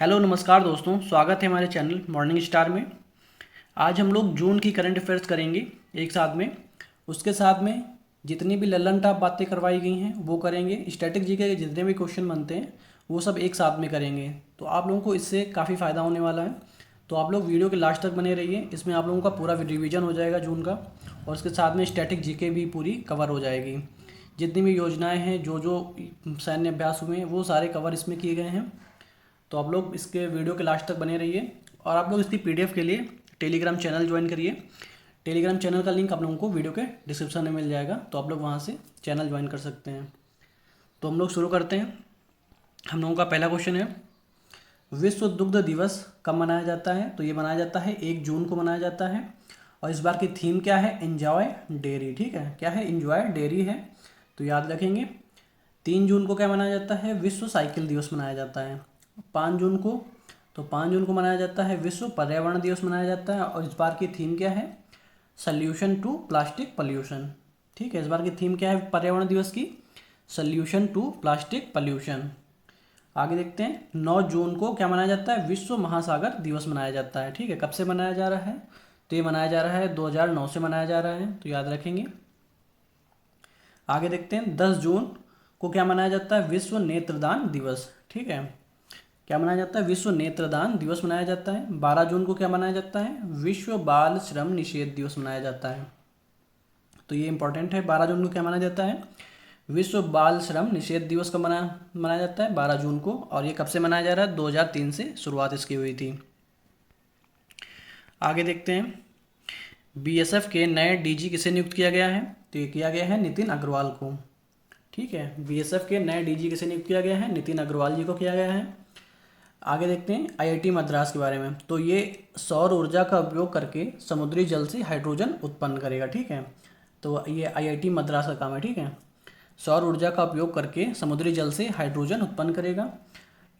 Hello नमस्कार दोस्तों, स्वागत है हमारे चैनल मॉर्निंग स्टार में। आज हम लोग जून की करंट अफेयर्स करेंगे एक साथ में। उसके साथ में जितनी भी लल्लन टॉप बातें करवाई गई हैं वो करेंगे। स्टैटिक जीके के जितने भी क्वेश्चन बनते हैं वो सब एक साथ में करेंगे, तो आप लोगों को इससे काफ़ी फ़ायदा होने वाला है। तो आप लोग वीडियो के लास्ट तक बने रहिए, इसमें आप लोगों का पूरा रिवीजन हो जाएगा जून का, और उसके साथ में स्टैटिक जीके भी पूरी कवर हो जाएगी। जितनी भी योजनाएँ हैं, जो जो सैन्य अभ्यास हुए हैं, वो सारे कवर इसमें किए गए हैं। तो आप लोग इसके वीडियो के लास्ट तक बने रहिए, और आप लोग इसकी पीडीएफ के लिए टेलीग्राम चैनल ज्वाइन करिए। टेलीग्राम चैनल का लिंक आप लोगों को वीडियो के डिस्क्रिप्शन में मिल जाएगा, तो आप लोग वहाँ से चैनल ज्वाइन कर सकते हैं। तो हम लोग शुरू करते हैं। हम लोगों का पहला क्वेश्चन है, विश्व दुग्ध दिवस कब मनाया जाता है? तो ये मनाया जाता है 1 जून को मनाया जाता है, और इस बार की थीम क्या है? Enjoy dairy. ठीक है, क्या है? एंजॉय डेयरी है, तो याद रखेंगे। 3 जून को क्या मनाया जाता है? विश्व साइकिल दिवस मनाया जाता है। 5 जून को, तो 5 जून को मनाया जाता है विश्व पर्यावरण दिवस मनाया जाता है, और इस बार की थीम क्या है? Solution to plastic pollution. ठीक है, इस बार की थीम क्या है पर्यावरण दिवस की? Solution to plastic pollution. आगे देखते हैं, 9 जून को क्या मनाया जाता है? विश्व महासागर दिवस मनाया जाता है। ठीक है, कब से मनाया जा रहा है? तो ये मनाया जा रहा है 2009 से मनाया जा रहा है, तो याद रखेंगे। आगे देखते हैं, 10 जून को क्या मनाया जाता है? विश्व नेत्रदान दिवस। ठीक है, क्या मनाया जाता है? विश्व नेत्रदान दिवस मनाया जाता है। 12 जून को क्या मनाया जाता है? विश्व बाल श्रम निषेध दिवस मनाया जाता है। तो ये इंपॉर्टेंट है, 12 जून को क्या मनाया जाता है? विश्व बाल श्रम निषेध दिवस का मनाया जाता है 12 जून को, और ये कब से मनाया जा रहा है? 2003 से शुरुआत इसकी हुई थी। आगे देखते हैं, बीएसएफ के नए डीजी किसे नियुक्त किया गया है? तो ये किया गया है नितिन अग्रवाल को। ठीक है, बीएसएफ के नए डीजी किसे नियुक्त किया गया है? नितिन अग्रवाल जी को किया गया है। आगे देखते हैं आईआईटी मद्रास के बारे में। तो ये सौर ऊर्जा का उपयोग करके समुद्री जल से हाइड्रोजन उत्पन्न करेगा। ठीक है, तो ये आईआईटी मद्रास का काम है। ठीक है, सौर ऊर्जा का उपयोग करके समुद्री जल से हाइड्रोजन उत्पन्न करेगा।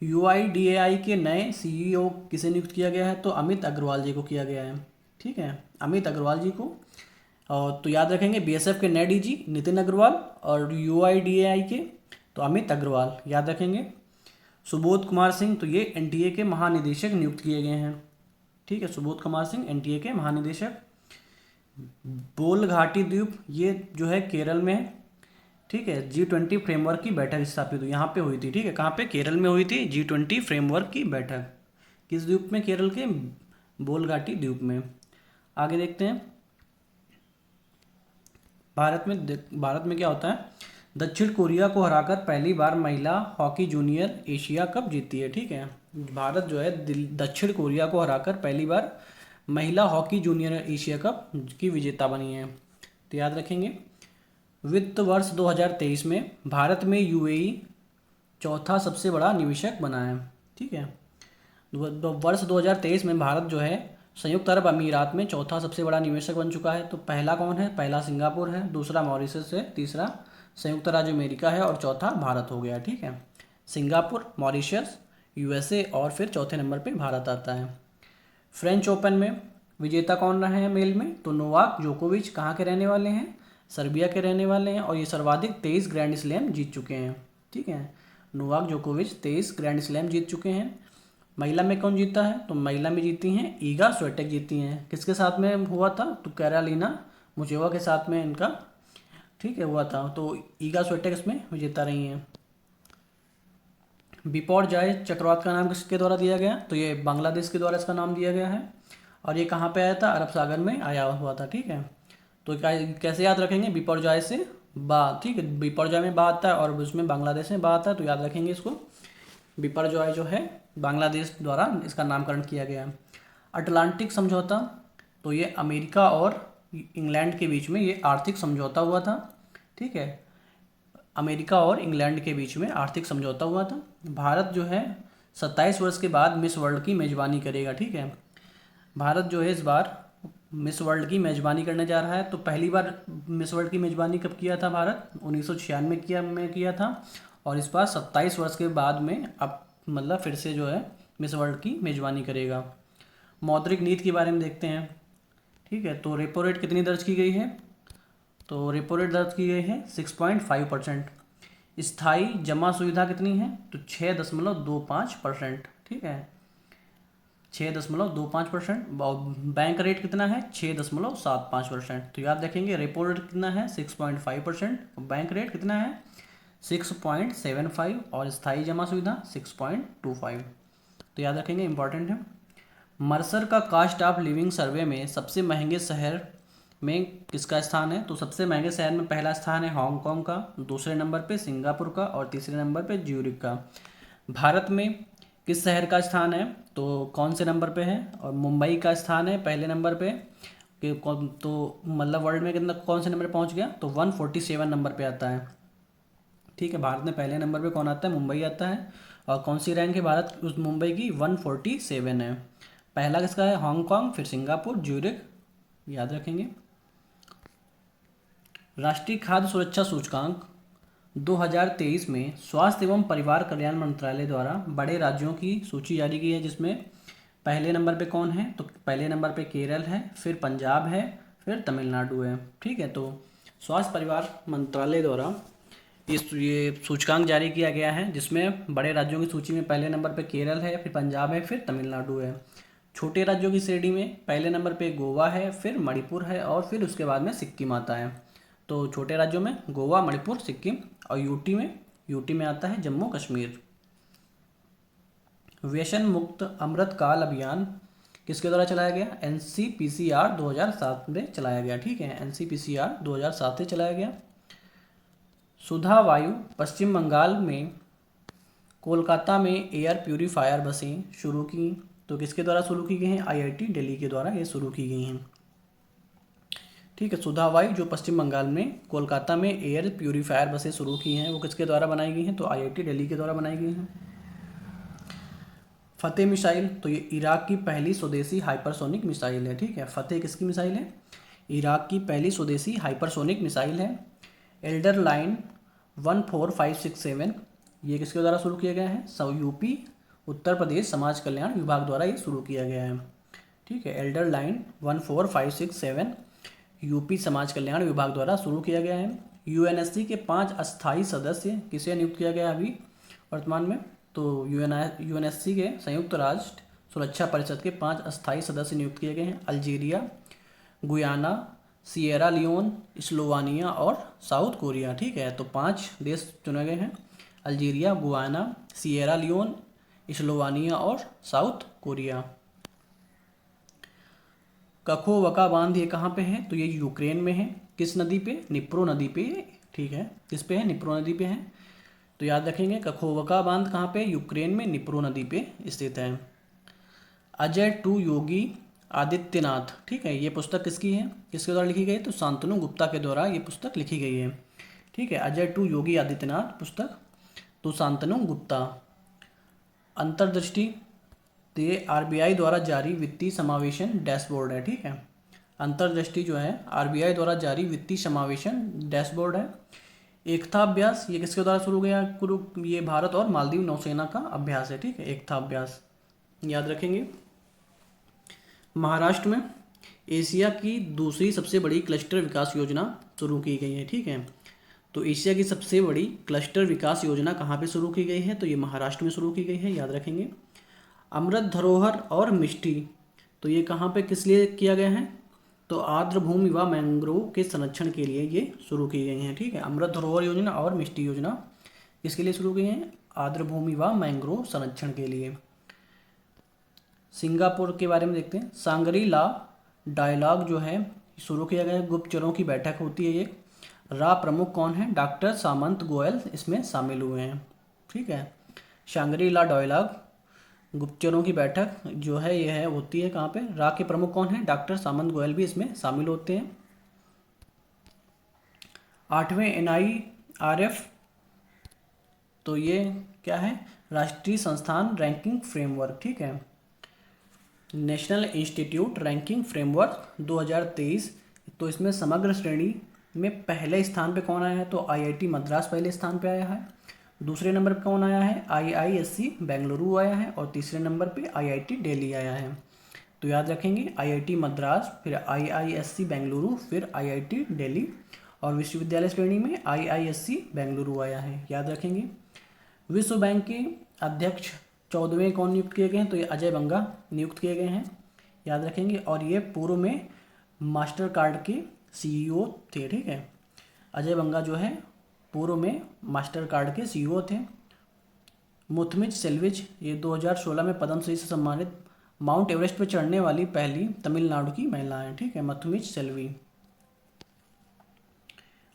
यूआईडीएआई के नए सीईओ किसे नियुक्त किया गया है? तो अमित अग्रवाल जी को किया गया है। ठीक है, अमित अग्रवाल जी को। और तो याद रखेंगे, बीएसएफ के नए डीजी नितिन अग्रवाल, और यूआईडीएआई के तो अमित अग्रवाल, याद रखेंगे। सुबोध कुमार सिंह, तो ये एनटीए के महानिदेशक नियुक्त किए गए हैं। ठीक है, सुबोध कुमार सिंह एनटीए के महानिदेशक। बोल घाटी द्वीप, ये जो है केरल में है। ठीक है, G20 फ्रेमवर्क की बैठक स्थापित हुई, यहाँ पे हुई थी। ठीक है, कहाँ पे? केरल में हुई थी G20 फ्रेमवर्क की बैठक। किस द्वीप में? केरल के बोल घाटी द्वीप में। आगे देखते हैं, भारत में क्या होता है? दक्षिण कोरिया को हराकर पहली बार महिला हॉकी जूनियर एशिया कप जीती है। ठीक है, भारत जो है दक्षिण कोरिया को हराकर पहली बार महिला हॉकी जूनियर एशिया कप की विजेता बनी है, तो याद रखेंगे। वित्त वर्ष 2023 में भारत में यूएई चौथा सबसे बड़ा निवेशक बना है। ठीक है, वर्ष 2023 में भारत जो है संयुक्त अरब अमीरात में चौथा सबसे बड़ा निवेशक बन चुका है। तो पहला कौन है? पहला सिंगापुर है, दूसरा मॉरिशस है, तीसरा संयुक्त राज्य अमेरिका है, और चौथा भारत हो गया। ठीक है, सिंगापुर, मॉरिशस, यूएसए, और फिर चौथे नंबर पे भारत आता है। फ्रेंच ओपन में विजेता कौन रहे हैं मेल में? तो नोवाक जोकोविच कहाँ के रहने वाले हैं? सर्बिया के रहने वाले हैं, और ये सर्वाधिक 23 ग्रैंड स्लैम जीत चुके हैं। ठीक है, नोवाक जोकोविच 23 ग्रैंड स्लैम जीत चुके हैं। महिला में कौन जीता है? तो महिला में जीती हैं ईगा स्विएटेक जीती हैं। किसके साथ में हुआ था? तो कैरोलिना मुचेवा के साथ में इनका, ठीक है, हुआ था। तो ईगा स्विएटेक इसमें विजेता रही हैं। बिपौर-जाय चक्रवात का नाम किसके द्वारा दिया गया? तो ये बांग्लादेश के द्वारा इसका नाम दिया गया है, और ये कहाँ पे आया था? अरब सागर में आया हुआ था। ठीक है, तो कैसे याद रखेंगे? बिपौर-जाय से बा। ठीक है, बिपौर-जाय में बा आता है, और उसमें बांग्लादेश में बा आता है, तो याद रखेंगे इसको। बिपौर-जाय जो है बांग्लादेश द्वारा इसका नामकरण किया गया। अटलांटिक समझौता, तो ये अमेरिका और इंग्लैंड के बीच में ये आर्थिक समझौता हुआ था। ठीक है, अमेरिका और इंग्लैंड के बीच में आर्थिक समझौता हुआ था। भारत जो है 27 वर्ष के बाद मिस वर्ल्ड की मेज़बानी करेगा। ठीक है, भारत जो है इस बार मिस वर्ल्ड की मेज़बानी करने जा रहा है। तो पहली बार मिस वर्ल्ड की मेज़बानी कब किया था? भारत 1996 में किया था, और इस बार 27 वर्ष के बाद में अब मतलब फिर से जो है मिस वर्ल्ड की मेज़बानी करेगा। मौद्रिक नीति के बारे में देखते हैं। ठीक है, तो रेपो रेट कितनी दर्ज की गई है? तो रेपो रेट दर्ज की गई है 6.5%। स्थायी जमा सुविधा कितनी है? तो 6.25%। ठीक है, 6.25%। बैंक रेट कितना है, 6.75%। तो याद रखेंगे रेपो रेट कितना है, 6.5%। बैंक रेट कितना है, 6.75, और स्थायी जमा सुविधा 6.25। तो याद रखेंगे, इंपॉर्टेंट है। मर्सर का कास्ट ऑफ लिविंग सर्वे में सबसे महंगे शहर में किसका स्थान है? तो सबसे महंगे शहर में पहला स्थान है हांगकांग का, दूसरे नंबर पे सिंगापुर का, और तीसरे नंबर पे ज्यूरिख का। भारत में किस शहर का स्थान है? तो कौन से नंबर पे है? और मुंबई का स्थान है पहले नंबर पे। कि तो मतलब वर्ल्ड में कितना, कौन से नंबर पे पहुंच गया? तो 147 नंबर पे आता है। ठीक है, भारत में पहले नंबर पे कौन आता है? मुंबई आता है। और कौन सी रैंक है भारत उस मुंबई की? 147 है। पहला किसका है? हांगकांग, फिर सिंगापुर, ज्यूरिख। याद रखेंगे। राष्ट्रीय खाद्य सुरक्षा सूचकांक 2023 में स्वास्थ्य एवं परिवार कल्याण मंत्रालय द्वारा बड़े राज्यों की सूची जारी की है, जिसमें पहले नंबर पे कौन है? तो पहले नंबर पे केरल है, फिर पंजाब है, फिर तमिलनाडु है। ठीक है, तो स्वास्थ्य परिवार मंत्रालय द्वारा ये सूचकांक जारी किया गया है, जिसमें बड़े राज्यों की सूची में पहले नंबर पे केरल है, फिर पंजाब है, फिर तमिलनाडु है। छोटे राज्यों की श्रेणी में पहले नंबर पे गोवा है, फिर मणिपुर है, और फिर उसके बाद में सिक्किम आता है। तो छोटे राज्यों में गोवा, मणिपुर, सिक्किम, और यूटी में आता है जम्मू कश्मीर। व्यसन मुक्त अमृत काल अभियान किसके द्वारा चलाया गया? NCPCR 2007 में चलाया गया। ठीक है, NCPCR 2007 से चलाया गया। सुधा वायु पश्चिम बंगाल में कोलकाता में एयर प्यूरीफायर बसें शुरू की, तो किसके द्वारा शुरू की गई हैं? IIT दिल्ली के द्वारा ये शुरू की गई हैं। ठीक है, सुधा वायु जो पश्चिम बंगाल में कोलकाता में एयर प्यूरीफायर बसें शुरू की हैं, वो किसके द्वारा बनाई गई हैं? तो IIT दिल्ली के द्वारा बनाई गई हैं। फतेह मिसाइल, तो ये इराक की पहली स्वदेशी हाइपरसोनिक मिसाइल है। ठीक है, फतेह किसकी मिसाइल है? इराक की पहली स्वदेशी हाइपरसोनिक मिसाइल है। एल्डर लाइन 14567 ये किसके द्वारा शुरू किया गया है? यूपी उत्तर प्रदेश समाज कल्याण विभाग द्वारा ये शुरू किया गया है। ठीक है, एल्डर लाइन 14567 यूपी समाज कल्याण विभाग द्वारा शुरू किया गया है। UNSC के 5 अस्थायी सदस्य किसे नियुक्त किया गया अभी वर्तमान में? तो UNSC के संयुक्त राष्ट्र सुरक्षा परिषद के 5 अस्थायी सदस्य नियुक्त किए गए हैं। Algeria, Guyana, Sierra Leone, Slovenia और साउथ कोरिया। ठीक है, तो 5 देश चुने गए हैं। Algeria, Guyana, Sierra Leone, Slovenia और साउथ कोरिया। कखोवका बांध ये कहाँ पे है? तो ये यूक्रेन में है। किस नदी पे? निप्रो नदी पे। ठीक है, किस पे है? निप्रो नदी पे है। तो याद रखेंगे, कखोवका बांध कहाँ पे? यूक्रेन में निप्रो नदी पे स्थित है। अजय टू योगी आदित्यनाथ। ठीक है, ये पुस्तक किसकी है? किसके द्वारा लिखी गई? तो शांतनु गुप्ता के द्वारा ये पुस्तक लिखी गई है। ठीक है, अजय टू योगी आदित्यनाथ पुस्तक, तो शांतनु गुप्ता। अंतर्दृष्टि, तो ये RBI द्वारा जारी वित्तीय समावेशन डैशबोर्ड है। ठीक है, अंतर्दृष्टि जो है RBI द्वारा जारी वित्तीय समावेशन डैशबोर्ड है। एकता अभ्यास ये किसके द्वारा शुरू गया? ये भारत और मालदीव नौसेना का अभ्यास है। ठीक है, एकता अभ्यास याद रखेंगे। महाराष्ट्र में एशिया की दूसरी सबसे बड़ी क्लस्टर विकास योजना शुरू की गई है। ठीक है, तो एशिया की सबसे बड़ी क्लस्टर विकास योजना कहाँ पे शुरू की गई है? तो ये महाराष्ट्र में शुरू की गई है, याद रखेंगे। अमृत धरोहर और मिष्टी, तो ये कहाँ पे किस लिए किया गया है? तो आर्द्र भूमि व मैंग्रोव के संरक्षण के लिए ये शुरू की गई हैं। ठीक है, अमृत धरोहर योजना और मिष्टी योजना किसके लिए शुरू की हैं? आर्द्र भूमि व मैंग्रोव संरक्षण के लिए। सिंगापुर के बारे में देखते हैं। सांगरी ला डायलॉग जो है शुरू किया गया है, गुप्तचरों की बैठक होती है ये। प्रमुख कौन है? डॉक्टर सामंत गोयल इसमें शामिल हुए हैं। ठीक है, सांगरी ला डायलॉग गुप्तचरों की बैठक जो है ये है होती है कहाँ पे? के प्रमुख कौन है? डॉक्टर सामंत गोयल भी इसमें शामिल होते हैं। 8वें NIRF, तो ये क्या है? राष्ट्रीय संस्थान रैंकिंग फ्रेमवर्क। ठीक है, नेशनल इंस्टीट्यूट रैंकिंग फ्रेमवर्क 2023। तो इसमें समग्र श्रेणी में पहले स्थान पे कौन आया है? तो IIT मद्रास पहले स्थान पे आया है। दूसरे नंबर पे कौन आया है? IISc बेंगलुरु आया है। और तीसरे नंबर पे IIT दिल्ली आया है। तो याद रखेंगे, IIT मद्रास, फिर IISc बेंगलुरु, फिर IIT दिल्ली, और विश्वविद्यालय श्रेणी में IISc बेंगलुरु आया है, याद रखेंगे। विश्व बैंक के अध्यक्ष 14वें कौन नियुक्त किए गए हैं, तो ये अजय बंगा नियुक्त किए गए हैं, याद रखेंगे। और ये पूर्व में मास्टर कार्ड के सीईओ थे, ठीक है। अजय बंगा जो है पूर्व में मास्टर कार्ड के सीईओ थे। मुथमिच सेल्विज ये 2016 में पद्मश्री से सम्मानित माउंट एवरेस्ट पर चढ़ने वाली पहली तमिलनाडु की महिला है, ठीक है, मुथमिच सेल्वी।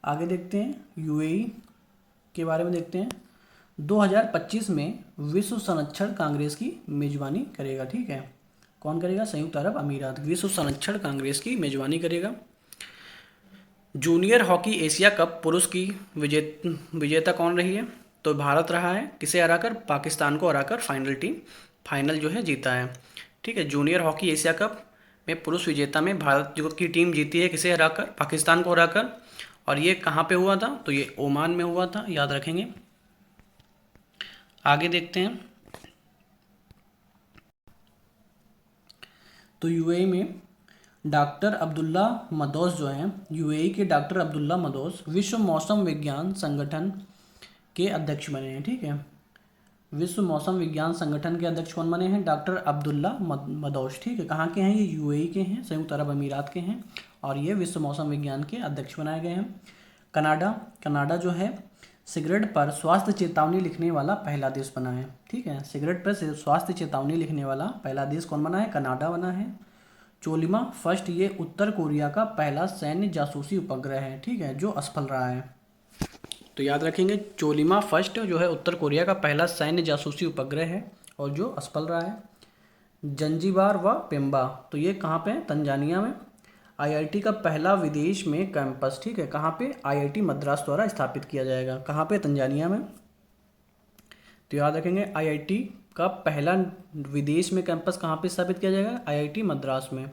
आगे देखते हैं यूएई के बारे में देखते हैं। 2025 में विश्व संरक्षण कांग्रेस की मेजबानी करेगा, ठीक है। कौन करेगा? संयुक्त अरब अमीरात विश्व संरक्षण कांग्रेस की मेजबानी करेगा। जूनियर हॉकी एशिया कप पुरुष की विजेता कौन रही है? तो भारत रहा है। किसे हराकर? पाकिस्तान को हराकर फाइनल जो है जीता है, ठीक है। जूनियर हॉकी एशिया कप में पुरुष विजेता में भारत की टीम जीती है, किसे हराकर? पाकिस्तान को हराकर। और ये कहाँ पे हुआ था? तो ये ओमान में हुआ था, याद रखेंगे। आगे देखते हैं। तो यूएई में डॉक्टर अब्दुल्ला मदौस जो हैं, यूएई के डॉक्टर अब्दुल्ला मदौस विश्व मौसम विज्ञान संगठन के अध्यक्ष बने हैं, ठीक है। विश्व मौसम विज्ञान संगठन के अध्यक्ष कौन बने हैं? डॉक्टर अब्दुल्ला मदौस, ठीक है। कहाँ के हैं? ये यूएई के हैं, संयुक्त अरब अमीरात के हैं। और ये विश्व मौसम विज्ञान के अध्यक्ष बनाए गए हैं। कनाडा जो है सिगरेट पर स्वास्थ्य चेतावनी लिखने वाला पहला देश बना है, ठीक है। सिगरेट पर स्वास्थ्य चेतावनी लिखने वाला पहला देश कौन बना है? कनाडा बना है। चोलिमा फर्स्ट ये उत्तर कोरिया का पहला सैन्य जासूसी उपग्रह है, ठीक है, जो असफल रहा है। तो याद रखेंगे, चोलिमा फर्स्ट जो है उत्तर कोरिया का पहला सैन्य जासूसी उपग्रह है और जो असफल रहा है। जंजीबार व पेम्बा, तो ये कहाँ पे है? तंजानिया में। आईआईटी का पहला विदेश में कैंपस, ठीक है, कहाँ पे? आईआईटी मद्रास द्वारा स्थापित किया जाएगा, कहाँ पे? तंजानिया में। तो याद रखेंगे, आईआईटी का पहला विदेश में कैंपस कहाँ पे स्थापित किया जाएगा? आईआईटी मद्रास में।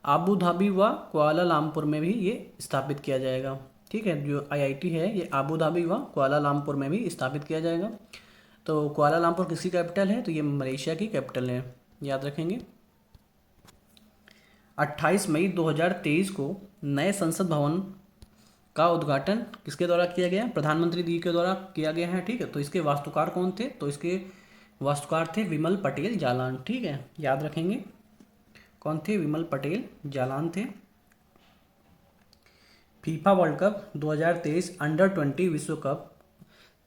आबू धाबी व कुआलालंपुर में भी ये स्थापित किया जाएगा, ठीक है। जो आईआईटी है ये आबू धाबी व कुआलालंपुर में भी स्थापित किया जाएगा। तो कुआलालंपुर किसकी कैपिटल है? तो ये मलेशिया की कैपिटल है, याद रखेंगे। 28 मई 2023 को नए संसद भवन का उद्घाटन किसके द्वारा किया गया? प्रधानमंत्री जी के द्वारा किया गया है, ठीक है। तो इसके वास्तुकार कौन थे? तो इसके वास्तुकार थे विमल पटेल जालान, ठीक है, याद रखेंगे। कौन थे? विमल पटेल जालान थे। फीफा वर्ल्ड कप 2023 अंडर-20 विश्व कप,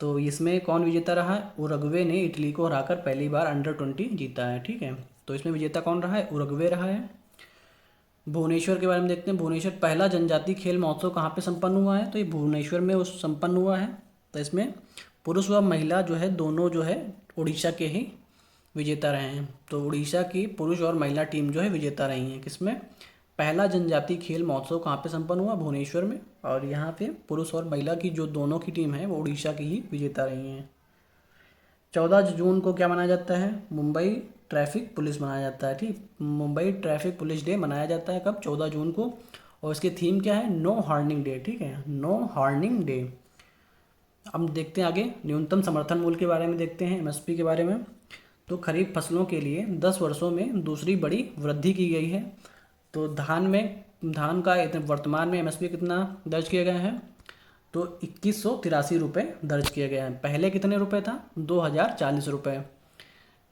तो इसमें कौन विजेता रहा है? उरुग्वे ने इटली को हराकर पहली बार अंडर-20 जीता है, ठीक है। तो इसमें विजेता कौन रहा है? उरुग्वे रहा है। भुवनेश्वर के बारे में देखते हैं। भुवनेश्वर पहला जनजातीय खेल महोत्सव कहाँ पे संपन्न हुआ है? तो ये भुवनेश्वर में उस संपन्न हुआ है। तो इसमें पुरुष व महिला जो है दोनों जो है उड़ीसा के ही विजेता रहे हैं। तो उड़ीसा की पुरुष और महिला टीम जो है विजेता रही हैं। किसमें? पहला जनजातीय खेल महोत्सव कहाँ पे संपन्न हुआ? भुवनेश्वर में। और यहाँ पे पुरुष और महिला की जो दोनों की टीम है वो उड़ीसा की ही विजेता रही हैं। 14 जून को क्या मनाया जाता है? मुंबई ट्रैफिक पुलिस मनाया जाता है, ठीक। मुंबई ट्रैफिक पुलिस डे मनाया जाता है कब? 14 जून को। और इसकी थीम क्या है? नो हॉर्निंग डे, ठीक है, नो हॉर्निंग डे। अब देखते हैं आगे न्यूनतम समर्थन मूल्य के बारे में देखते हैं, एमएसपी के बारे में। तो खरीफ फसलों के लिए 10 वर्षों में दूसरी बड़ी वृद्धि की गई है। तो धान का वर्तमान में एमएसपी कितना दर्ज किया गया है? तो 2183 रुपये दर्ज किया गया है। पहले कितने रुपए था? 2040 रुपये।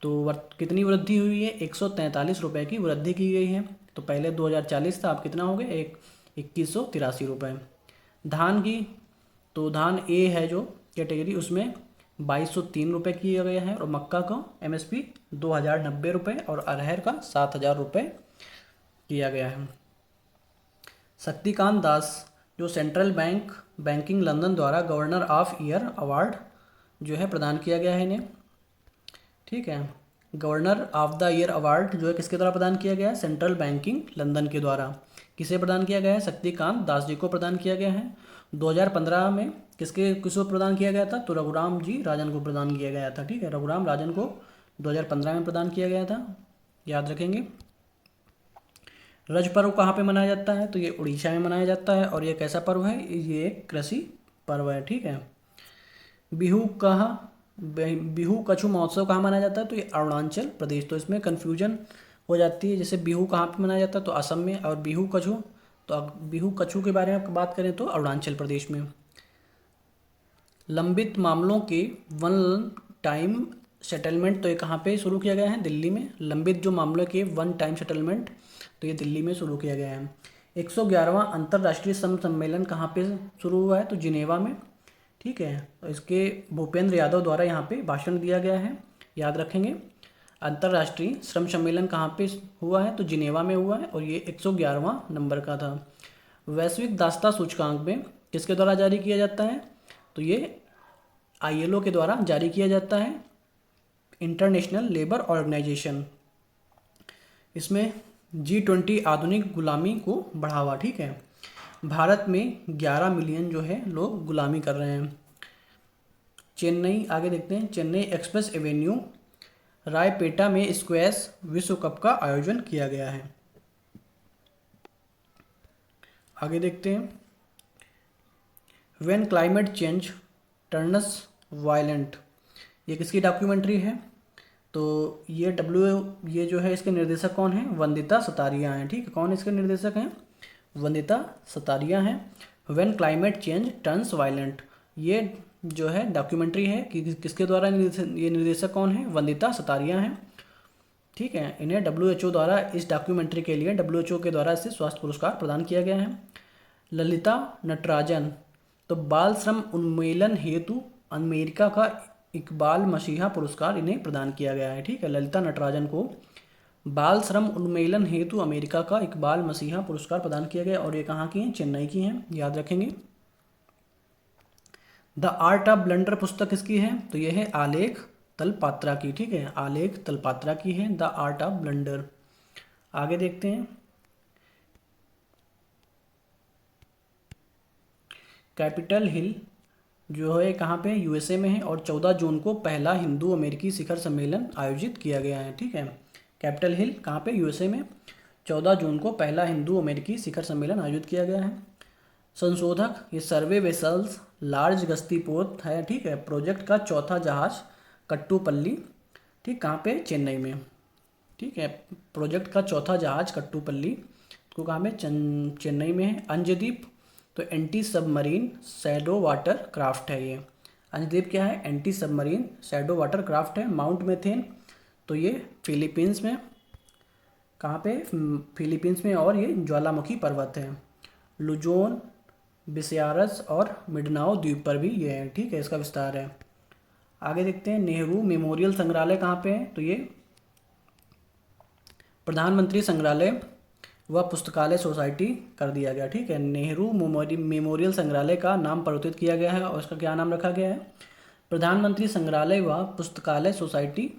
तो कितनी वृद्धि हुई है? 143 रुपये की वृद्धि की गई है। तो पहले 2040 था, अब कितना हो गया? 2183 रुपये। धान की, तो धान ए है जो कैटेगरी, उसमें 2203 रुपये किया गया है। और मक्का का एमएसपी 2090 रुपये और अरहर का 7000 रुपये किया गया है। शक्तिकांत दास जो सेंट्रल बैंकिंग लंदन द्वारा गवर्नर ऑफ ईयर अवार्ड जो है प्रदान किया गया है इन्हें, ठीक है। Governor of the year award जो है किसके द्वारा प्रदान किया गया है? सेंट्रल बैंकिंग लंदन के द्वारा। किसे प्रदान किया गया है? शक्तिकांत दास जी को प्रदान किया गया है। 2015 में किसको प्रदान किया गया था? तो रघुराम जी राजन को प्रदान किया गया था, ठीक है। रघुराम राजन को 2015 में प्रदान किया गया था, याद रखेंगे। रज पर्व कहाँ पे मनाया जाता है? तो ये उड़ीसा में मनाया जाता है। और ये कैसा पर्व है? ये एक कृषि पर्व है, ठीक है। बिहू कछु महोत्सव कहाँ मनाया जाता है? तो ये अरुणाचल प्रदेश। तो इसमें कन्फ्यूजन हो जाती है, जैसे बिहू कहाँ पे मनाया जाता है? तो असम में। और बिहू कछु, तो बिहू कछु के बारे में बात करें तो अरुणाचल प्रदेश में। लंबित मामलों के वन टाइम सेटलमेंट, तो ये कहाँ पे शुरू किया गया है? दिल्ली में। लंबित जो मामलों के वन टाइम सेटलमेंट, तो ये दिल्ली में शुरू किया गया है। 111वां अंतर्राष्ट्रीय श्रम सम्मेलन कहाँ पे शुरू हुआ है? तो जिनेवा में। ठीक है, तो इसके भूपेंद्र यादव द्वारा यहाँ पे भाषण दिया गया है, याद रखेंगे। अंतर्राष्ट्रीय श्रम सम्मेलन कहाँ पे हुआ है? तो जिनेवा में हुआ है और ये 111वां नंबर का था। वैश्विक दासता सूचकांक में किसके द्वारा जारी किया जाता है? तो ये ILO के द्वारा जारी किया जाता है, इंटरनेशनल लेबर ऑर्गेनाइजेशन। इसमें G20 आधुनिक गुलामी को बढ़ावा। ठीक है, भारत में 11 मिलियन जो है लोग गुलामी कर रहे हैं। चेन्नई, आगे देखते हैं, चेन्नई एक्सप्रेस एवेन्यू रायपेटा में स्क्वैश विश्व कप का आयोजन किया गया है। आगे देखते हैं, when climate change turns violent, ये किसकी डॉक्यूमेंट्री है? तो ये जो है इसके निर्देशक कौन है? वंदिता सतारिया हैं। ठीक है, कौन इसके निर्देशक हैं? वंदिता सतारिया हैं। When climate change turns violent, ये जो है डॉक्यूमेंट्री है कि किसके द्वारा ये निर्देशक कौन है? वंदिता सतारिया हैं। ठीक है, इन्हें WHO द्वारा इस डॉक्यूमेंट्री के लिए WHO के द्वारा इसे स्वास्थ्य पुरस्कार प्रदान किया गया है। ललिता नटराजन, तो बाल श्रम उन्मूलन हेतु अमेरिका का इकबाल मसीहा पुरस्कार इन्हें प्रदान किया गया है। ठीक है, ललिता नटराजन को बाल श्रम उन्मूलन हेतु अमेरिका का इकबाल मसीहा पुरस्कार प्रदान किया गया और ये कहाँ की हैं? चेन्नई की हैं, याद रखेंगे। द आर्ट ऑफ ब्लंडर पुस्तक किसकी है? तो यह है आलेख तलपात्रा की। ठीक है, आलेख तलपात्रा की है द आर्ट ऑफ ब्लंडर। आगे देखते हैं, कैपिटल हिल जो है कहाँ पे? USA में है और 14 जून को पहला हिंदू अमेरिकी शिखर सम्मेलन आयोजित किया गया है। ठीक है, कैपिटल हिल कहाँ पे? USA में। 14 जून को पहला हिंदू अमेरिकी शिखर सम्मेलन आयोजित किया गया है। संशोधक, ये सर्वे वेसल्स लार्ज गश्तीपोत है। ठीक है, प्रोजेक्ट का चौथा जहाज कट्टुपल्ली, ठीक, कहाँ पे? चेन्नई में। ठीक है, प्रोजेक्ट का चौथा जहाज कट्टुपल्ली को कहाँ पे? चेन्नई में है। अंजदीप, तो anti submarine shadow water craft है ये। अंजदीप क्या है? Anti submarine shadow water craft है। माउंट मेथेन, तो ये फिलीपींस में, कहाँ पे? फिलीपींस में, और ये ज्वालामुखी पर्वत है। लुजोन, बिस्यारस और मिडनाओ द्वीप पर भी ये है। ठीक है, इसका विस्तार है। आगे देखते हैं, नेहरू मेमोरियल संग्रहालय कहाँ पे है? तो ये प्रधानमंत्री संग्रहालय व पुस्तकालय सोसाइटी कर दिया गया। ठीक है, नेहरू मेमोरियल संग्रहालय का नाम परिवर्तित किया गया है और इसका क्या नाम रखा गया है? प्रधानमंत्री संग्रहालय व पुस्तकालय सोसाइटी।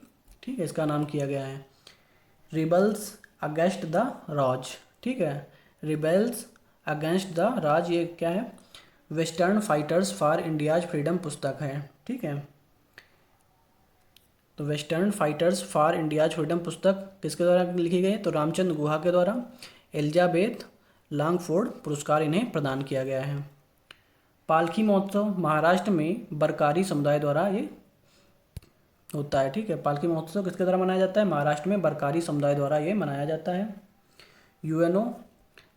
ठीक है, इसका नाम किया गया है। रिबल्स अगेंस्ट द राज। ठीक है, रिबेल्स अगेंस्ट द राज, ये क्या है? Western fighters for India's freedom पुस्तक है। ठीक है, तो western fighters for India's freedom पुस्तक किसके द्वारा लिखी गई? तो रामचंद्र गुहा के द्वारा। एलिजाबेथ लॉन्गफोर्ड पुरस्कार इन्हें प्रदान किया गया है। पालकी महोत्सव महाराष्ट्र में बरकारी समुदाय द्वारा ये होता है। ठीक है, पालकी महोत्सव किसके द्वारा मनाया जाता है? महाराष्ट्र में बरकारी समुदाय द्वारा ये मनाया जाता है। UNO,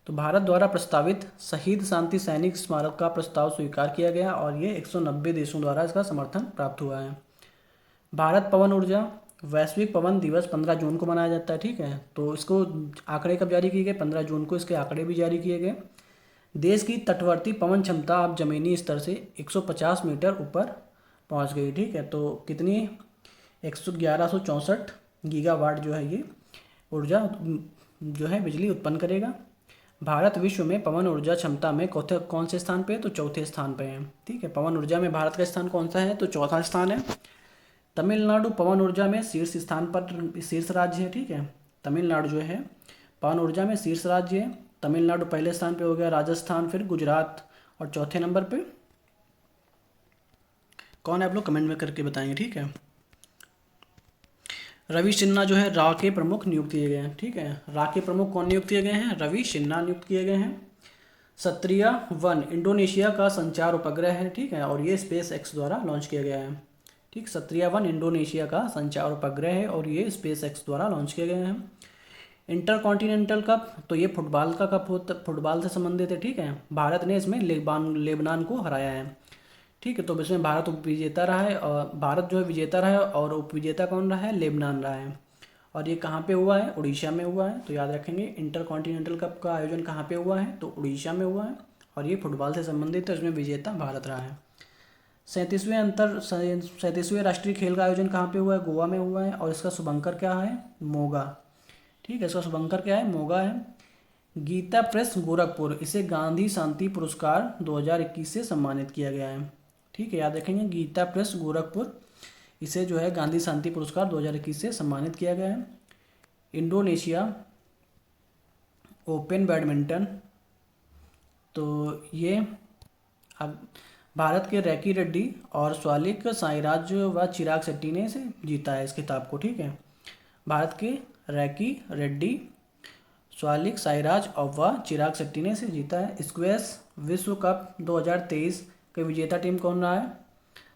तो भारत द्वारा प्रस्तावित शहीद शांति सैनिक स्मारक का प्रस्ताव स्वीकार किया गया और ये 190 देशों द्वारा इसका समर्थन प्राप्त हुआ है। भारत पवन ऊर्जा, वैश्विक पवन दिवस 15 जून को मनाया जाता है। ठीक है, तो इसको आंकड़े कब जारी किए गए? 15 जून को इसके आंकड़े भी जारी किए गए। देश की तटवर्ती पवन क्षमता अब जमीनी स्तर से 150 मीटर ऊपर पहुंच गई। ठीक है, तो कितनी? 1164 गीगावाट जो है ये ऊर्जा जो है बिजली उत्पन्न करेगा। भारत विश्व में पवन ऊर्जा क्षमता में कौन से स्थान पे है? तो चौथे स्थान पे है। ठीक है, पवन ऊर्जा में भारत का स्थान कौन सा है? तो चौथा स्थान है। तमिलनाडु पवन ऊर्जा में शीर्ष स्थान पर शीर्ष राज्य है। ठीक है, तमिलनाडु जो है पवन ऊर्जा में शीर्ष राज्य है। तमिलनाडु पहले स्थान पे हो गया, राजस्थान, फिर गुजरात और चौथे नंबर पे कौन है? आप लोग कमेंट में करके बताएंगे। ठीक है, रवि सिन्हा जो है रा के प्रमुख नियुक्त किए गए हैं। ठीक है, रा के प्रमुख कौन नियुक्त किए गए हैं? रवि सिन्हा नियुक्त किए गए हैं। सत्रिया-1 इंडोनेशिया का संचार उपग्रह है। ठीक है, और ये SpaceX द्वारा लॉन्च किया गया है। ठीक, सत्रिया-1 इंडोनेशिया का संचार उपग्रह है और ये SpaceX द्वारा लॉन्च किए गए हैं। इंटरकॉन्टिनेंटल कप, तो ये फुटबॉल का कप फुटबॉल से संबंधित है। ठीक है, भारत ने इसमें लेबनान को हराया है। ठीक है, तो इसमें भारत उपविजेता रहा है, और भारत जो है विजेता रहा है, और उपविजेता कौन रहा है? लेबनान रहा है। और ये कहाँ पे हुआ है? उड़ीसा में हुआ है। तो याद रखेंगे, इंटर कॉन्टिनेंटल कप का आयोजन कहाँ पे हुआ है? तो उड़ीसा में हुआ है, और ये फुटबॉल से संबंधित है, इसमें विजेता भारत रहा है। 37वें राष्ट्रीय खेल का आयोजन कहाँ पे हुआ है? गोवा में हुआ है, और इसका शुभंकर क्या है? मोगा। ठीक है, इसका शुभंकर क्या है? मोगा है। गीता प्रेस गोरखपुर, इसे गांधी शांति पुरस्कार 2021 से सम्मानित किया गया है। ठीक है, याद रखेंगे, गीता प्रेस गोरखपुर, इसे जो है गांधी शांति पुरस्कार 2021 से सम्मानित किया गया है। इंडोनेशिया ओपन बैडमिंटन, तो ये अब भारत के रैकी रेड्डी और स्वालिक साईराज व चिराग शेट्टी ने इसे जीता है, इस खिताब को। ठीक है, भारत के रैकी रेड्डी, स्वालिक साईराज और व चिराग शेट्टी ने इसे जीता है। स्क्वैश विश्व कप 2023 के विजेता टीम कौन रहा है?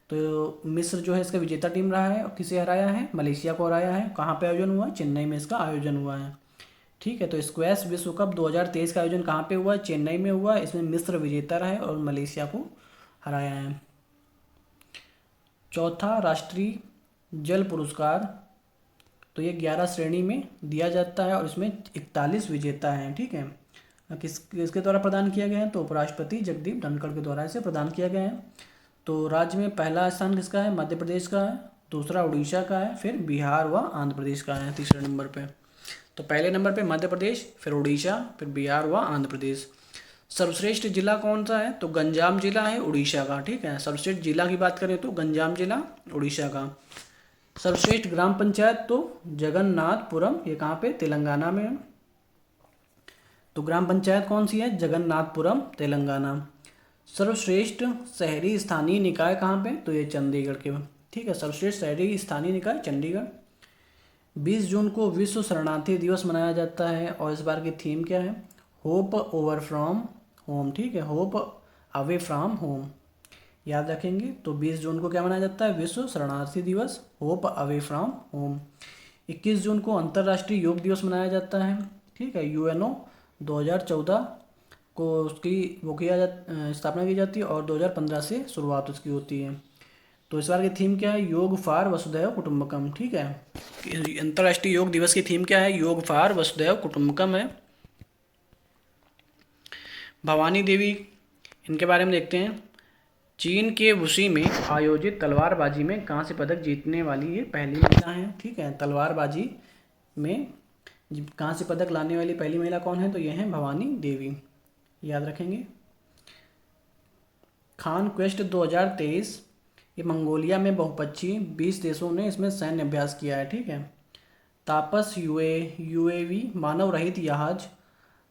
तो मिस्र जो है इसका विजेता टीम रहा है, और किसे हराया है? मलेशिया को हराया है। कहाँ पे आयोजन हुआ है? चेन्नई में इसका आयोजन हुआ है। ठीक है, तो स्क्वैश विश्व कप 2023 का आयोजन कहाँ पे हुआ है? चेन्नई में हुआ है। इसमें मिस्र विजेता रहा है और मलेशिया को हराया है। चौथा राष्ट्रीय जल पुरस्कार, तो ये 11 श्रेणी में दिया जाता है, और इसमें 41 विजेता हैं। ठीक है, किसके द्वारा प्रदान किया गया है? तो उपराष्ट्रपति जगदीप धनखड़ के द्वारा इसे प्रदान किया गया है। तो राज्य में पहला स्थान किसका है? मध्य प्रदेश का है, दूसरा उड़ीसा का है, फिर बिहार व आंध्र प्रदेश का है तीसरे नंबर पे। तो पहले नंबर पे मध्य प्रदेश, फिर उड़ीसा, फिर बिहार व आंध्र प्रदेश। सर्वश्रेष्ठ जिला कौन सा है? तो गंजाम जिला है उड़ीसा का। ठीक है, सर्वश्रेष्ठ जिला की बात करें तो गंजाम जिला उड़ीसा का। सर्वश्रेष्ठ ग्राम पंचायत तो जगन्नाथपुरम, ये कहाँ पे? तेलंगाना में है। तो ग्राम पंचायत कौन सी है? जगन्नाथपुरम, तेलंगाना। सर्वश्रेष्ठ शहरी स्थानीय निकाय कहाँ पे? तो ये चंडीगढ़ के। ठीक है, सर्वश्रेष्ठ शहरी स्थानीय निकाय चंडीगढ़। 20 जून को विश्व शरणार्थी दिवस मनाया जाता है, और इस बार की थीम क्या है? Hope over from home. ठीक है, होप अवे फ्रॉम होम, याद रखेंगे। तो 20 जून को क्या मनाया जाता है? विश्व शरणार्थी दिवस, होप अवे फ्रॉम होम। 21 जून को अंतर्राष्ट्रीय योग दिवस मनाया जाता है। ठीक है, यूएनओ 2014 को उसकी स्थापना की जाती है, और 2015 से शुरुआत उसकी होती है। तो इस बार की थीम क्या है? योग फॉर वसुधैव कुटुंबकम। ठीक है, अंतर्राष्ट्रीय योग दिवस की थीम क्या है? योग फॉर वसुधैव कुटुंबकम है। भवानी देवी, इनके बारे में देखते हैं। चीन के वुशी में आयोजित तलवारबाजी में कांस्य पदक जीतने वाली ये पहली महिला हैं। ठीक है, तलवारबाजी में कांस्य पदक लाने वाली पहली महिला कौन है? तो ये हैं भवानी देवी, याद रखेंगे। खान क्वेस्ट 2023, ये मंगोलिया में बहुपक्षीय 20 देशों ने इसमें सैन्य अभ्यास किया है। ठीक है, तापस यूएवी मानव रहित जहाज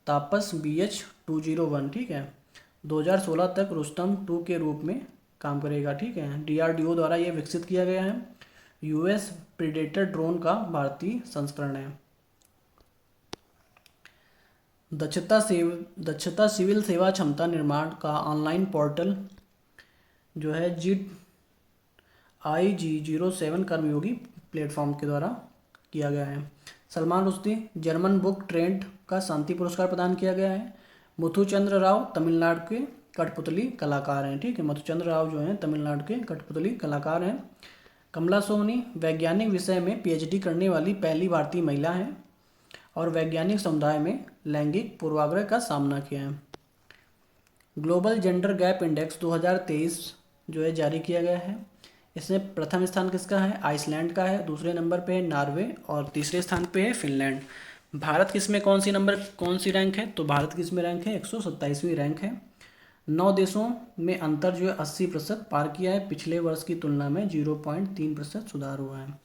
तापस BH-201, ठीक है, 2016 तक रुस्तम 2 के रूप में काम करेगा। ठीक है, DRDO द्वारा ये विकसित किया गया है। US प्रीडेटर ड्रोन का भारतीय संस्करण है। दक्षता सिविल सेवा क्षमता निर्माण का ऑनलाइन पोर्टल जो है IG07 कर्मयोगी प्लेटफॉर्म के द्वारा किया गया है। Salman Rushdie German book trend का शांति पुरस्कार प्रदान किया गया है। मुथुचंद्र राव तमिलनाडु के कठपुतली कलाकार हैं। ठीक है, मुथुचंद्र राव जो हैं तमिलनाडु के कठपुतली कलाकार हैं। कमला सोनी वैज्ञानिक विषय में PhD करने वाली पहली भारतीय महिला हैं, और वैज्ञानिक समुदाय में लैंगिक पूर्वाग्रह का सामना किया है। ग्लोबल जेंडर गैप इंडेक्स 2023 जो है जारी किया गया है। इसमें प्रथम स्थान किसका है? आइसलैंड का है, दूसरे नंबर पे है नॉर्वे, और तीसरे स्थान पे है फिनलैंड। भारत किसमें कौन सी रैंक है? तो भारत किसमें रैंक है? 127वीं रैंक है। 9 देशों में अंतर जो है 80% पार किया है, पिछले वर्ष की तुलना में 0.3% सुधार हुआ है।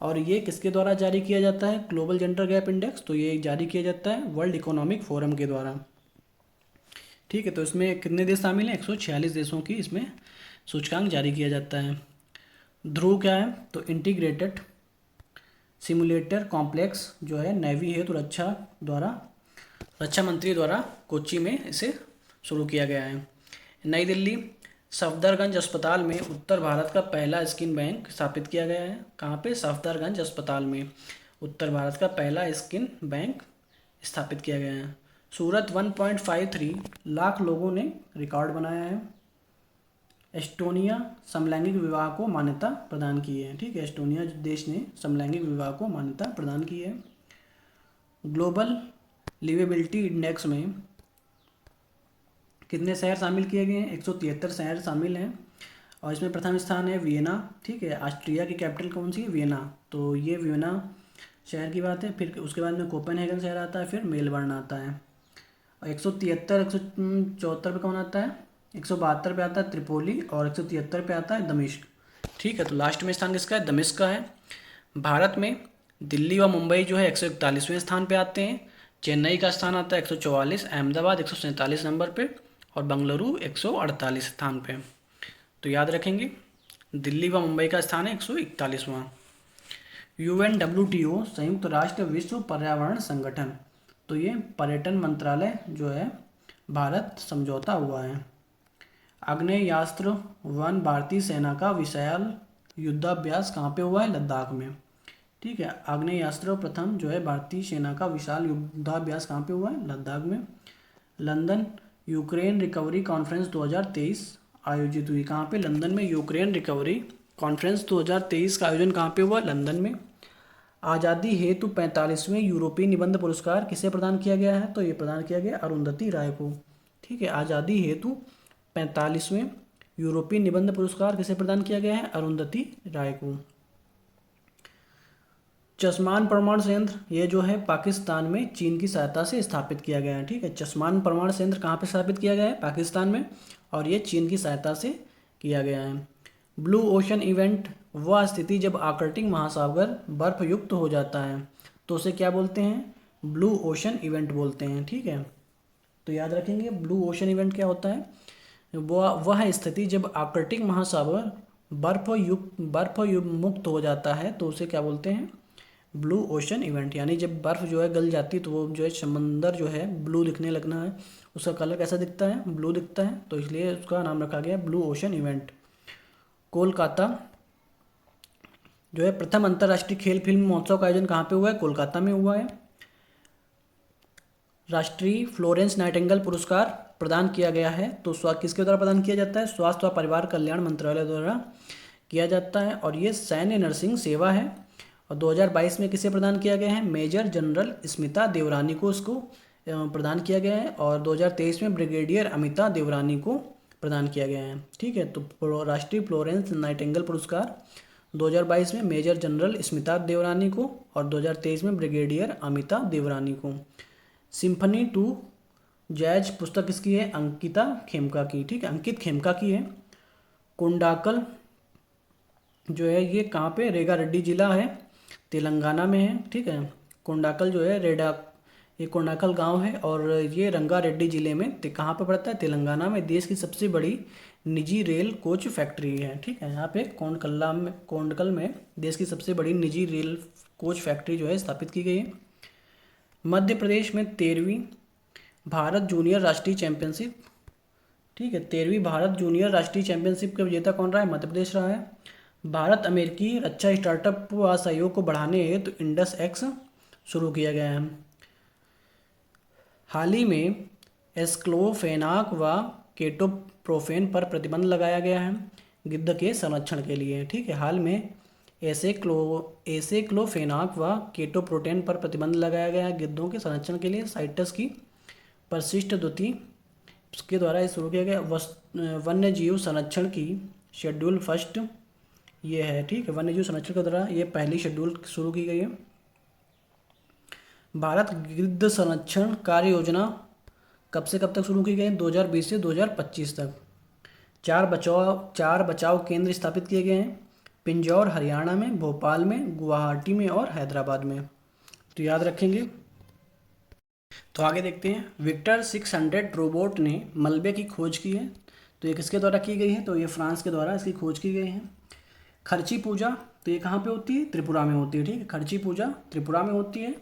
और ये किसके द्वारा जारी किया जाता है ग्लोबल जेंडर गैप इंडेक्स? तो ये जारी किया जाता है वर्ल्ड इकोनॉमिक फोरम के द्वारा। ठीक है, तो इसमें कितने देश शामिल हैं? 146 देशों की इसमें सूचकांक जारी किया जाता है। ध्रुव क्या है? तो इंटीग्रेटेड सिमुलेटर कॉम्प्लेक्स जो है नेवी हेतु रक्षा मंत्री द्वारा कोच्चि में इसे शुरू किया गया है। नई दिल्ली सफदरगंज अस्पताल में उत्तर भारत का पहला स्किन बैंक स्थापित किया गया है। कहाँ पे? सफदरगंज अस्पताल में उत्तर भारत का पहला स्किन बैंक स्थापित किया गया है। सूरत 1.53 लाख लोगों ने रिकॉर्ड बनाया है। एस्टोनिया समलैंगिक विवाह को मान्यता प्रदान की है। ठीक है, एस्टोनिया देश ने समलैंगिक विवाह को मान्यता प्रदान की है। ग्लोबल लिवेबिलिटी इंडेक्स में कितने शहर शामिल किए गए हैं? 173 शहर शामिल हैं और इसमें प्रथम स्थान है वियना। ठीक है, ऑस्ट्रिया की कैपिटल कौन सी है? वियना। तो ये वियना शहर की बात है। फिर उसके बाद में कोपेनहेगन शहर आता है, फिर मेलबर्न आता है। और 173 174 पे कौन आता है? 172 पे आता है त्रिपोली और 173 पे आता है दमिश्क। ठीक है, तो लास्ट में स्थान किसका है? दमिश्क का है। भारत में दिल्ली व मुंबई जो है 141वें स्थान पे आते हैं। चेन्नई का स्थान आता है 144, अहमदाबाद 147 नंबर पे और बेंगलुरु 148 स्थान पे। तो याद रखेंगे, दिल्ली व मुंबई का स्थान है 141वां। UNWTO संयुक्त राष्ट्र विश्व पर्यावरण संगठन, तो ये पर्यटन मंत्रालय जो है भारत समझौता हुआ है। आग्नेयास्त्र वन भारतीय सेना का विशाल युद्धाभ्यास कहाँ पे हुआ है? लद्दाख में। ठीक है, आग्नेयास्त्र प्रथम जो है भारतीय सेना का विशाल युद्धाभ्यास कहाँ पे हुआ है? लद्दाख में। लंदन यूक्रेन रिकवरी कॉन्फ्रेंस 2023 आयोजित हुई। कहाँ पे? लंदन में। यूक्रेन रिकवरी कॉन्फ्रेंस 2023 का आयोजन कहाँ पे हुआ? लंदन में। आज़ादी हेतु 45वें यूरोपीय निबंध पुरस्कार किसे प्रदान किया गया है? तो ये प्रदान किया गया अरुंधति राय को। ठीक है, आज़ादी हेतु 45वें यूरोपीय निबंध पुरस्कार किसे प्रदान किया गया है? अरुंधति राय को। चस्मान परमाणु संयंत्र ये जो है पाकिस्तान में चीन की सहायता से स्थापित किया गया है। ठीक है, चस्मान परमाणु संयंत्र कहाँ पे स्थापित किया गया है? पाकिस्तान में, और ये चीन की सहायता से किया गया है। ब्लू ओशन इवेंट वह स्थिति जब आर्कटिक महासागर बर्फ युक्त हो जाता है, तो उसे क्या बोलते हैं? ब्लू ओशन इवेंट बोलते हैं। ठीक है, तो याद रखेंगे ब्लू ओशन इवेंट क्या होता है? वह स्थिति जब आर्कटिक महासागर बर्फ मुक्त हो जाता है, तो उसे क्या बोलते हैं? Blue ocean event. यानी जब बर्फ़ जो है गल जाती है तो वो जो है समंदर जो है ब्लू दिखने लगना है। उसका कलर कैसा दिखता है? ब्लू दिखता है, तो इसलिए उसका नाम रखा गया ब्लू ओशन इवेंट। कोलकाता जो है प्रथम अंतर्राष्ट्रीय खेल फिल्म महोत्सव का आयोजन कहाँ पे हुआ है? कोलकाता में हुआ है। राष्ट्रीय फ्लोरेंस नाइटिंगेल पुरस्कार प्रदान किया गया है, तो किसके द्वारा प्रदान किया जाता है? स्वास्थ्य व परिवार कल्याण मंत्रालय द्वारा किया जाता है और ये सैन्य नर्सिंग सेवा है। और 2022 में किसे प्रदान किया गया है? मेजर जनरल स्मिता देवरानी को इसको प्रदान किया गया है और 2023 में ब्रिगेडियर अमिता देवरानी को प्रदान किया गया है। ठीक है, तो राष्ट्रीय फ्लोरेंस नाइटिंगेल पुरस्कार 2022 में मेजर जनरल स्मिता देवरानी को और 2023 में ब्रिगेडियर अमिता देवरानी को। सिम्फनी टू जैज पुस्तक किसकी है? अंकिता खेमका की। ठीक है, अंकित खेमका की है। कोंडाकल जो है ये कहाँ पे? रेगा रेड्डी जिला है, तेलंगाना में है। ठीक है, कोंडाकल जो है ये कोंडाकल गांव है और ये रंगारेड्डी जिले में कहाँ पे पड़ता है? तेलंगाना में। देश की सबसे बड़ी निजी रेल कोच फैक्ट्री है। ठीक है, यहाँ पे कोंडकल में देश की सबसे बड़ी निजी रेल कोच फैक्ट्री जो है स्थापित की गई है। मध्य प्रदेश में 13वीं भारत जूनियर राष्ट्रीय चैंपियनशिप। ठीक है, 13वीं भारत जूनियर राष्ट्रीय चैंपियनशिप का विजेता कौन रहा है? मध्य प्रदेश रहा है। भारत अमेरिकी रक्षा स्टार्टअप व सहयोग को बढ़ाने हेतु इंडस एक्स शुरू किया गया है। हाल ही में एस्क्लोफेनाक व केटोप्रोफेन पर प्रतिबंध लगाया गया है गिद्ध के संरक्षण के लिए। ठीक है, हाल में एसेक्लोफेनाक व केटोप्रोटेन पर प्रतिबंध लगाया गया है गिद्धों के संरक्षण के लिए। साइटस की परिशिष्ट द्वितीय के द्वारा शुरू किया गया वन्य जीव संरक्षण की शेड्यूल फर्स्ट ये है। ठीक है, वन्य जीव संरक्षण के द्वारा ये पहली शेड्यूल शुरू की गई है। भारत गिद्ध संरक्षण कार्य योजना कब से कब तक शुरू की गई? 2020 से 2025 तक। 4 बचाव केंद्र स्थापित किए गए हैं पिंजौर हरियाणा में, भोपाल में, गुवाहाटी में और हैदराबाद में। तो याद रखेंगे। तो आगे देखते हैं। विक्टर 600 रोबोट ने मलबे की खोज की है, तो ये किसके द्वारा की गई है? तो ये फ्रांस के द्वारा इसकी खोज की गई है। खर्ची पूजा तो ये कहाँ पे होती है? त्रिपुरा में होती है। ठीक है, खर्ची पूजा त्रिपुरा में होती है।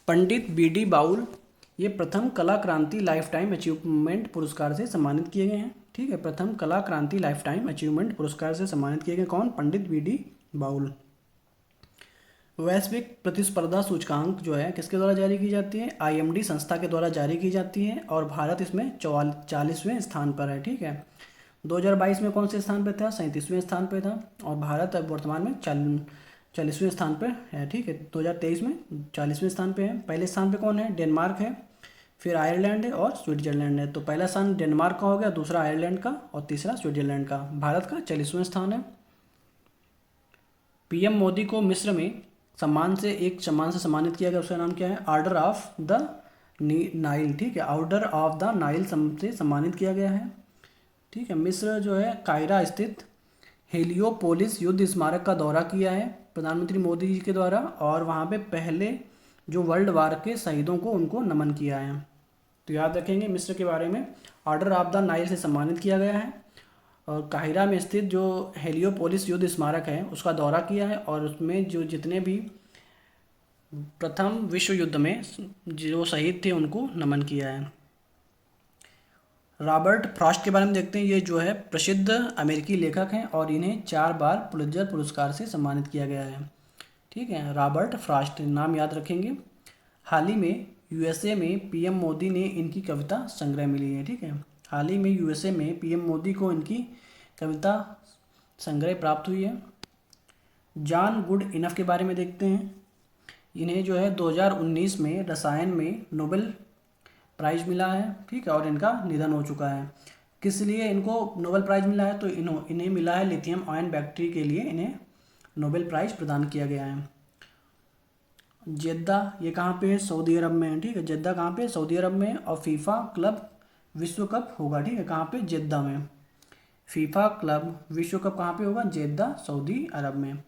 पंडित BD बाउल ये प्रथम कला क्रांति लाइफ टाइम अचीवमेंट पुरस्कार से सम्मानित किए गए हैं। ठीक है, प्रथम कला क्रांति लाइफ टाइम अचीवमेंट पुरस्कार से सम्मानित किए गए कौन? पंडित BD बाउल। वैश्विक प्रतिस्पर्धा सूचकांक जो है किसके द्वारा जारी की जाती है? IMD संस्था के द्वारा जारी की जाती है और भारत इसमें 44वें स्थान पर है। ठीक है, 2022 में कौन से स्थान पे था? 37वें स्थान पे था। और भारत अब वर्तमान में 40वें स्थान पे है, ठीक है। 2023 में 40वें स्थान पे है। पहले स्थान पे कौन है? डेनमार्क है, फिर आयरलैंड है और स्विट्जरलैंड है। तो पहला स्थान डेनमार्क का हो गया, दूसरा आयरलैंड का और तीसरा स्विट्जरलैंड का। भारत का 40वां स्थान है। पीएम मोदी को मिस्र में सम्मान से सम्मानित किया गया, उसका नाम क्या है? ऑर्डर ऑफ द नाइल, ठीक है। ऑर्डर ऑफ द नाइल से सम्मानित किया गया है, ठीक है। मिस्र जो है कायरा स्थित हेलियोपोलिस युद्ध स्मारक का दौरा किया है प्रधानमंत्री मोदी जी के द्वारा, और वहाँ पे पहले जो वर्ल्ड वार के शहीदों को उनको नमन किया है। तो याद रखेंगे मिस्र के बारे में, ऑर्डर ऑफ द नाइल से सम्मानित किया गया है, और काहिरा में स्थित जो हेलियोपोलिस युद्ध स्मारक है उसका दौरा किया है, और उसमें जो जितने भी प्रथम विश्व युद्ध में जो शहीद थे उनको नमन किया है। रॉबर्ट फ्रॉस्ट के बारे में देखते हैं। ये जो है प्रसिद्ध अमेरिकी लेखक हैं और इन्हें 4 बार पुलित्जर पुरस्कार से सम्मानित किया गया है, ठीक है। रॉबर्ट फ्रॉस्ट नाम याद रखेंगे। हाल ही में यूएसए में पीएम मोदी ने इनकी कविता संग्रह मिली है, ठीक है। हाल ही में यूएसए में पीएम मोदी को इनकी कविता संग्रह प्राप्त हुई है। जॉन गुड इनफ के बारे में देखते हैं। इन्हें जो है 2019 में रसायन में नोबेल प्राइज़ मिला है, ठीक है, और इनका निधन हो चुका है। किस लिए इनको नोबेल प्राइज़ मिला है? तो इन्हें मिला है लिथियम आयन बैटरी के लिए इन्हें नोबेल प्राइज़ प्रदान किया गया है। जेद्दा ये कहाँ पे है? सऊदी अरब में है, ठीक है। जेद्दा कहाँ पे? सऊदी अरब में। और फीफा क्लब विश्व कप होगा, ठीक है, कहाँ पे? जेद्दा में। फीफा क्लब विश्व कप कहाँ पे होगा? जेद्दा, सऊदी अरब में।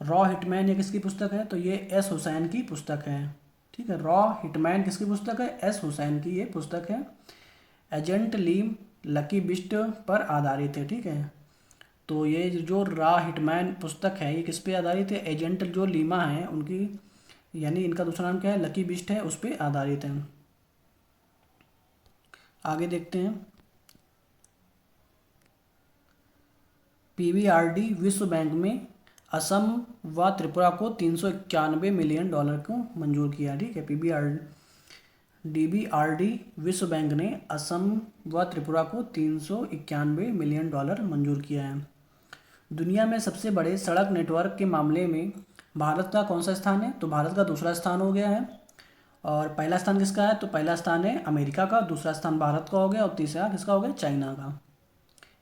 रॉ हिटमैन ये किसकी पुस्तक है? तो ये एस हुसैन की पुस्तक है, ठीक है। रॉ हिटमैन किसकी पुस्तक है? एस हुसैन की ये पुस्तक है। एजेंट लीम लकी बिस्ट पर आधारित है, ठीक है। तो ये जो रॉ हिटमैन पुस्तक है ये किस पे आधारित है? एजेंट जो लीमा है उनकी, यानी इनका दूसरा नाम क्या है? लकी बिस्ट है, उस पर आधारित है। आगे देखते हैं। पीवीआरडी विश्व बैंक में असम व त्रिपुरा को $391 मिलियन को मंजूर किया, ठीक है। डीबीआरडी विश्व बैंक ने असम व त्रिपुरा को $391 मिलियन मंजूर किया है। दुनिया में सबसे बड़े सड़क नेटवर्क के मामले में भारत का कौन सा स्थान है? तो भारत का दूसरा स्थान हो गया है। और पहला स्थान किसका है? तो पहला स्थान है अमेरिका का, दूसरा स्थान भारत का हो गया, और तीसरा किसका हो गया? चाइना का।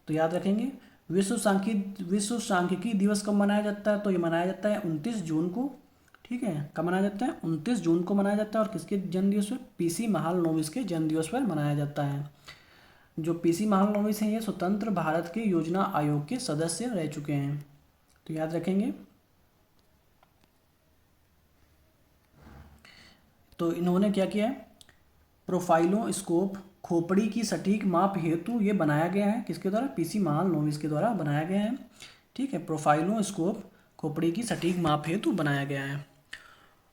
तो याद रखेंगे। विश्व सांख्यिकी दिवस कब मनाया जाता है? तो ये मनाया जाता है 29 जून को, ठीक है। कब मनाया जाता है? 29 जून को मनाया जाता है। और किसके जन्म दिवस पर? पीसी महालनोबिस के जन्म दिवस पर मनाया जाता है। जो पीसी महालनोबिस हैं ये स्वतंत्र भारत के योजना आयोग के सदस्य रह चुके हैं, तो याद रखेंगे। तो इन्होंने क्या किया है? प्रोफाइलों स्कोप खोपड़ी की सटीक माप हेतु ये बनाया गया है। किसके द्वारा? पीसी महालनोबिस के द्वारा बनाया गया है, ठीक है। प्रोफाइलों स्कोप खोपड़ी की सटीक माप हेतु बनाया गया है।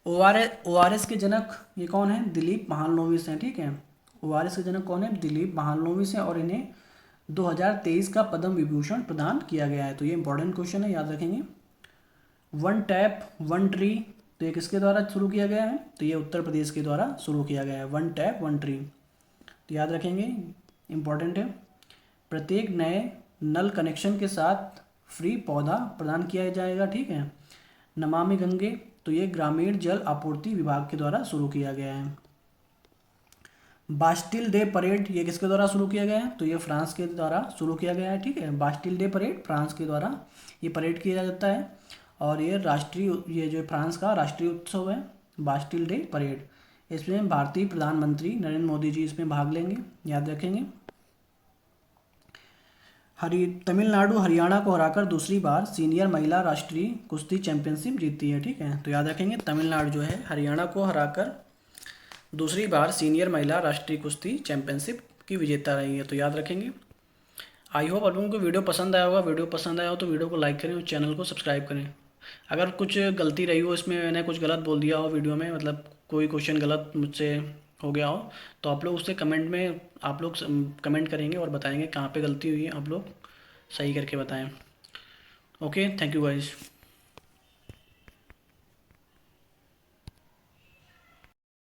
ओआरएस के जनक ये कौन है? दिलीप महालनोबिस हैं, ठीक है। ओआरएस के जनक कौन है? दिलीप महालनोबिस हैं, और इन्हें 2023 का पद्म विभूषण प्रदान किया गया है। तो ये इंपॉर्टेंट क्वेश्चन है, याद रखेंगे। वन टैप वन ट्री, तो ये किसके द्वारा शुरू किया गया है? तो ये उत्तर प्रदेश के द्वारा शुरू किया गया है, वन टैप वन ट्री। तो याद रखेंगे, इंपॉर्टेंट है। प्रत्येक नए नल कनेक्शन के साथ फ्री पौधा प्रदान किया जाएगा, ठीक है। नमामि गंगे, तो ये ग्रामीण जल आपूर्ति विभाग के द्वारा शुरू किया गया है। बास्टिल डे परेड ये किसके द्वारा शुरू किया गया है? तो ये फ्रांस के द्वारा शुरू किया गया है, ठीक है। बास्टिल डे परेड फ्रांस के द्वारा ये परेड किया जाता है, और ये ये जो फ्रांस का राष्ट्रीय उत्सव है बास्टिल डे परेड। इसमें भारतीय प्रधानमंत्री नरेंद्र मोदी जी इसमें भाग लेंगे, याद रखेंगे। तमिलनाडु हरियाणा को हराकर दूसरी बार सीनियर महिला राष्ट्रीय कुश्ती चैंपियनशिप जीती है, ठीक है। तो याद रखेंगे, तमिलनाडु जो है हरियाणा को हराकर दूसरी बार सीनियर महिला राष्ट्रीय कुश्ती चैंपियनशिप की विजेता रही है, तो याद रखेंगे। आई होप आप लोगों को वीडियो पसंद आया होगा। वीडियो पसंद आया हो तो वीडियो को लाइक करें और चैनल को सब्सक्राइब करें। अगर कुछ गलती रही हो इसमें, मैंने कुछ गलत बोल दिया हो वीडियो में, मतलब कोई क्वेश्चन गलत मुझसे हो गया हो, तो आप लोग उससे कमेंट में आप लोग कमेंट करेंगे और बताएंगे कहाँ पे गलती हुई है, आप लोग सही करके बताएं। Okay, thank you guys.